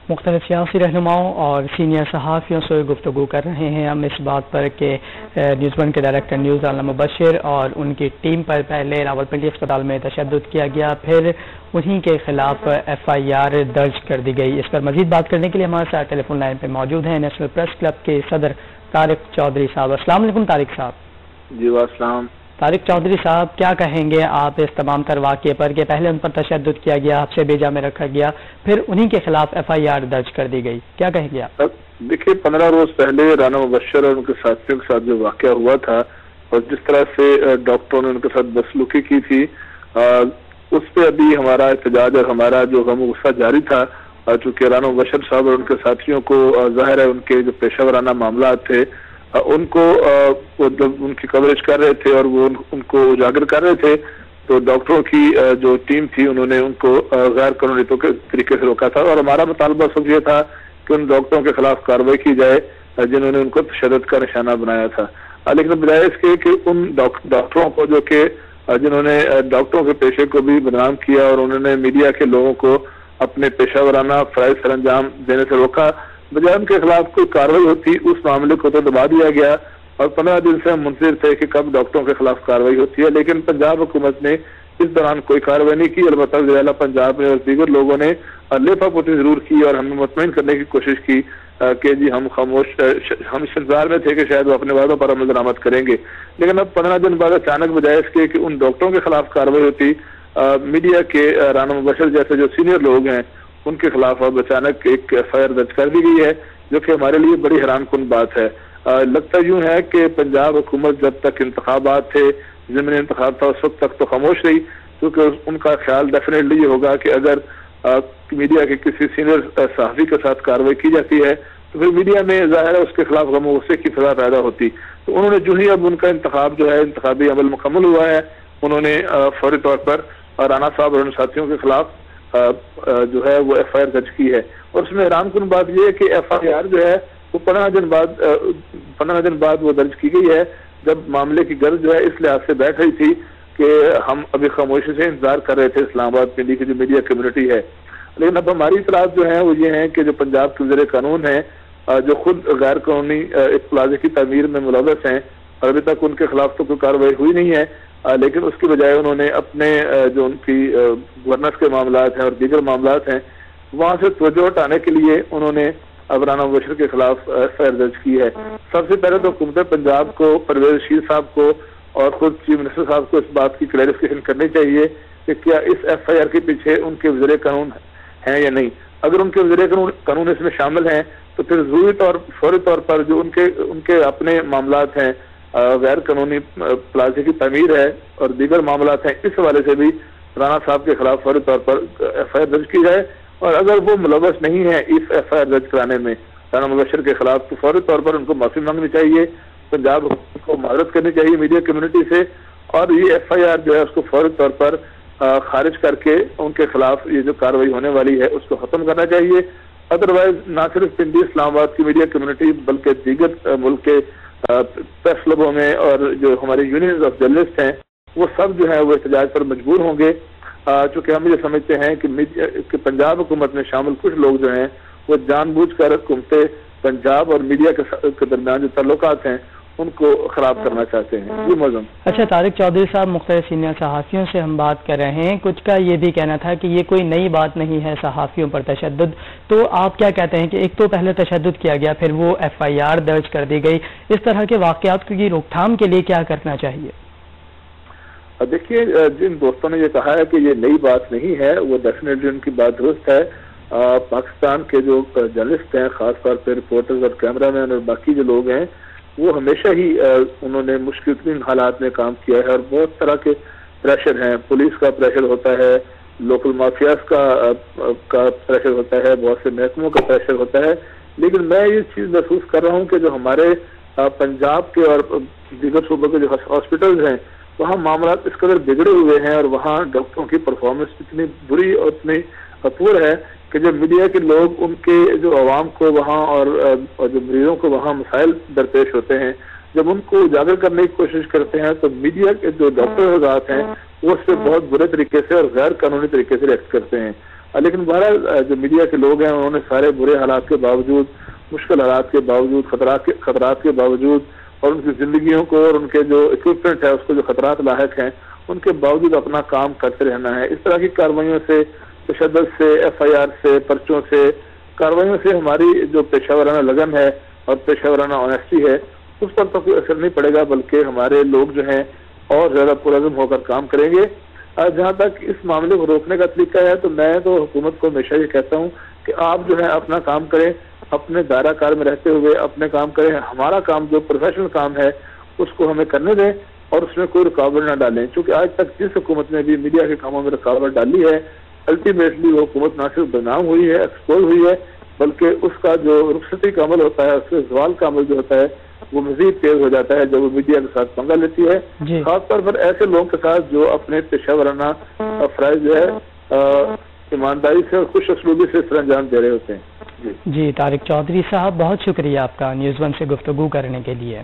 مختلف سیاسی رہنماؤں اور سینئر صحافیوں سے گفتگو کر رہے ہیں ہم اس بات پر کہ نیوز ون کے ڈائریکٹر نیوز علامہ مبشر اور ان کی ٹیم پر پہلے راولپنڈی اسپتال میں تشدد کیا گیا، پھر انہی کے خلاف ایف آئی آر درج کر دی گئی۔ اس پر مزید بات کرنے کے لیے ہمارے ساتھ ٹیلی فون لائن پہ موجود ہیں نیشنل پریس کلب کے صدر طارق چودھری صاحب۔ السلام علیکم طارق صاحب۔ جی والسلام۔ طارق چودھری صاحب، کیا کہیں گے آپ اس تمام تر واقعے پر کہ پہلے ان پر تشدد کیا گیا، حبس بیجا میں رکھا گیا، پھر انہی کے خلاف ایف آئی آر درج کر دی گئی، کیا کہیں گے آپ؟ دیکھیے 15 روز پہلے رانا مبشر اور ان کے ساتھیوں کے ساتھ جو واقعہ ہوا تھا اور جس طرح سے ڈاکٹروں نے ان کے ساتھ بدسلوکی کی تھی، اس پہ ابھی ہمارا احتجاج اور ہمارا جو غم و غصہ جاری تھا، چونکہ رانا مبشر صاحب اور ان کے ساتھیوں کو ظاہر ہے ان کے جو پیشہ ورانہ معاملات تھے ان کو جب ان کی کوریج کر رہے تھے اور وہ ان کو اجاگر کر رہے تھے تو ڈاکٹروں کی جو ٹیم تھی انہوں نے ان کو غیر قانونی طریقے سے روکا تھا، اور ہمارا مطالبہ سب یہ تھا کہ ان ڈاکٹروں کے خلاف کارروائی کی جائے جنہوں نے ان کو تشدد کا نشانہ بنایا تھا۔ لیکن بجائے اس کے کہ ان ڈاکٹروں کو جو کہ جنہوں نے ڈاکٹروں کے پیشے کو بھی بدنام کیا اور انہوں نے میڈیا کے لوگوں کو اپنے پیشہ ورانہ فرائض سر انجام دینے سے روکا، بجائے ان کے خلاف کوئی کارروائی ہوتی اس معاملے کو تو دبا دیا گیا اور 15 دن سے ہم منتظر تھے کہ کب ڈاکٹروں کے خلاف کارروائی ہوتی ہے، لیکن پنجاب حکومت نے اس دوران کوئی کارروائی نہیں کی۔ البتہ وزیر اعلیٰ پنجاب نے اور دیگر لوگوں نے لیپا پوٹی ضرور کی اور ہمیں مطمئن کرنے کی کوشش کی کہ جی ہم خاموش، ہم اس انتظار میں تھے کہ شاید وہ اپنے وعدوں پر عمل درآمد کریں گے، لیکن اب 15 دن بعد اچانک بجائے اس کے کہ ان ڈاکٹروں کے خلاف کارروائی ہوتی، میڈیا کے رانا مبشر جیسے جو سینئر لوگ ہیں ان کے خلاف اب اچانک ایک ایف آئی آر درج کر دی گئی ہے، جو کہ ہمارے لیے بڑی حیران کن بات ہے۔ لگتا یوں ہے کہ پنجاب حکومت جب تک انتخابات تھے، ضمنی انتخاب تھا، اس وقت تک تو خاموش رہی، کیونکہ ان کا خیال ڈیفینیٹلی یہ ہوگا کہ اگر میڈیا کے کسی سینئر صحافی کے ساتھ کارروائی کی جاتی ہے تو پھر میڈیا میں ظاہر ہے اس کے خلاف غم و غصے کی فضا پیدا ہوتی۔ تو انہوں نے جو ہی اب ان کا انتخاب جو ہے انتخابی عمل مکمل ہوا ہے، انہوں نے فوری طور پر رانا صاحب اور ان ساتھیوں کے خلاف جو ہے وہ ایف آئی آر درج کی ہے، اور اس میں حیران کن بات یہ ہے کہ ایف آئی آر جو ہے وہ 15 دن بعد وہ درج کی گئی ہے، جب معاملے کی غرض جو ہے اس لحاظ سے بیٹھ رہی تھی کہ ہم ابھی خاموشی سے انتظار کر رہے تھے اسلام آباد پنڈی کی جو میڈیا کمیونٹی ہے، لیکن اب ہماری اطلاعات جو ہیں وہ یہ ہیں کہ جو پنجاب کے وزیر قانون ہیں جو خود غیر قانونی ایک پلازے کی تعمیر میں ملوث ہیں اور ابھی تک ان کے خلاف تو کوئی کارروائی ہوئی نہیں ہے، لیکن اس کی بجائے انہوں نے اپنے جو ان کی گورننس کے معاملات ہیں اور دیگر معاملات ہیں وہاں سے توجہ ہٹانے کے لیے انہوں نے اب رانا مبشر کے خلاف ایف آئی آر درج کی ہے۔ سب سے پہلے تو حکومت پنجاب کو، پرویز رشید صاحب کو اور خود چیف منسٹر صاحب کو اس بات کی کلیریفیکیشن کرنی چاہیے کہ کیا اس ایف آئی آر کے پیچھے ان کے وزیر قانون ہیں یا نہیں۔ اگر ان کے وزیر قانون اس میں شامل ہیں تو پھر فوری طور پر جو ان کے اپنے معاملات ہیں، غیر قانونی پلازے کی تعمیر ہے اور دیگر معاملات ہیں، اس حوالے سے بھی رانا صاحب کے خلاف فوری طور پر ایف آئی آر درج کی جائے، اور اگر وہ ملوث نہیں ہے اس ایف آئی آر درج کرانے میں رانا مبشر کے خلاف تو فوری طور پر ان کو معافی مانگنی چاہیے، پنجاب حکومت کو معذرت کرنی چاہیے میڈیا کمیونٹی سے، اور یہ ایف آئی آر جو ہے اس کو فوری طور پر خارج کر کے ان کے خلاف یہ جو کارروائی ہونے والی ہے اس کو ختم کرنا چاہیے۔ ادروائز نہ صرف پنڈی اسلام آباد کی میڈیا کمیونٹی بلکہ دیگر ملک کے پریس کلبوں میں اور جو ہمارے یونینز آف جرنلسٹ ہیں وہ سب جو ہے وہ احتجاج پر مجبور ہوں گے، چونکہ ہم یہ سمجھتے ہیں کہ پنجاب حکومت میں شامل کچھ لوگ جو ہیں وہ جان بوجھ کر حکومت پنجاب اور میڈیا کے درمیان جو تعلقات ہیں ان کو خراب کرنا چاہتے ہیں۔ یہ موضوع۔ اچھا طارق چودھری صاحب، مختلف سینئر صحافیوں سے ہم بات کر رہے ہیں، کچھ کا یہ بھی کہنا تھا کہ یہ کوئی نئی بات نہیں ہے صحافیوں پر تشدد، تو آپ کیا کہتے ہیں کہ ایک تو پہلے تشدد کیا گیا پھر وہ ایف آئی آر درج کر دی گئی، اس طرح کے واقعات کی روک تھام کے لیے کیا کرنا چاہیے؟ دیکھیے جن دوستوں نے یہ کہا ہے کہ یہ نئی بات نہیں ہے وہ ڈیفینیٹلی ان کی بات درست ہے۔ پاکستان کے جو جرنلسٹ ہیں، خاص طور پہ رپورٹرز اور کیمرہ مین اور باقی جو لوگ ہیں، وہ ہمیشہ ہی انہوں نے مشکل ترین حالات میں کام کیا ہے اور بہت طرح کے پریشر ہیں، پولیس کا پریشر ہوتا ہے، لوکل مافیاز کا پریشر ہوتا ہے، بہت سے محکموں کا پریشر ہوتا ہے، لیکن میں یہ چیز محسوس کر رہا ہوں کہ جو ہمارے پنجاب کے اور دیگر صوبوں کے جو ہاسپٹلز ہیں وہاں معاملات اس قدر بگڑے ہوئے ہیں اور وہاں ڈاکٹروں کی پرفارمنس اتنی بری اور اتنی پور ہے کہ جب میڈیا کے لوگ ان کے جو عوام کو وہاں اور جو مریضوں کو وہاں مسائل درپیش ہوتے ہیں جب ان کو اجاگر کرنے کی کوشش کرتے ہیں تو میڈیا کے جو ڈاکٹر حضرات ہیں وہ اس سے بہت برے طریقے سے اور غیر قانونی طریقے سے ریئیکٹ کرتے ہیں۔ لیکن بہرحال جو میڈیا کے لوگ ہیں انہوں نے سارے برے حالات کے باوجود، مشکل حالات کے باوجود، خطرات کے باوجود، اور ان کی زندگیوں کو اور ان کے جو اکوپمنٹ ہے اس کو جو خطرات لاحق ہیں ان کے باوجود اپنا کام کرتے رہنا ہے۔ اس طرح کی کارروائیوں سے، تشدد سے، FIR سے، پرچوں سے، کارروائیوں سے ہماری جو پیشہ ورانہ لگن ہے اور پیشہ ورانہ آنیسٹی ہے اس پر تو کوئی اثر نہیں پڑے گا، بلکہ ہمارے لوگ جو ہیں اور زیادہ پرعزم ہو کر کام کریں گے۔ جہاں تک اس معاملے کو روکنے کا طریقہ ہے تو میں تو حکومت کو ہمیشہ یہ کہتا ہوں کہ آپ جو ہے اپنا کام کریں، اپنے دائرہ کار میں رہتے ہوئے اپنے کام کریں، ہمارا کام جو پروفیشنل کام ہے اس کو ہمیں کرنے دیں اور اس میں کوئی رکاوٹ نہ ڈالیں، چونکہ آج تک جس حکومت نے بھی میڈیا کے کاموں میں رکاوٹ ڈالی ہے الٹیمیٹلی وہ حکومت نہ صرف بدنام ہوئی ہے، ایکسپوز ہوئی ہے، بلکہ اس کا جو رخصتی کا عمل ہوتا ہے، اس کے زوال کا عمل جو ہوتا ہے وہ مزید تیز ہو جاتا ہے جب وہ میڈیا کے ساتھ پنگا لیتی ہے، خاص طور پر ایسے لوگوں کے ساتھ جو اپنے پیشہ ورانہ فرائض جو ہے ایمانداری سے اور خوش اسلوبی سے سر انجام دے رہے ہوتے ہیں۔ جی طارق چودھری صاحب، بہت شکریہ آپ کا نیوز ون سے گفتگو کرنے کے لیے۔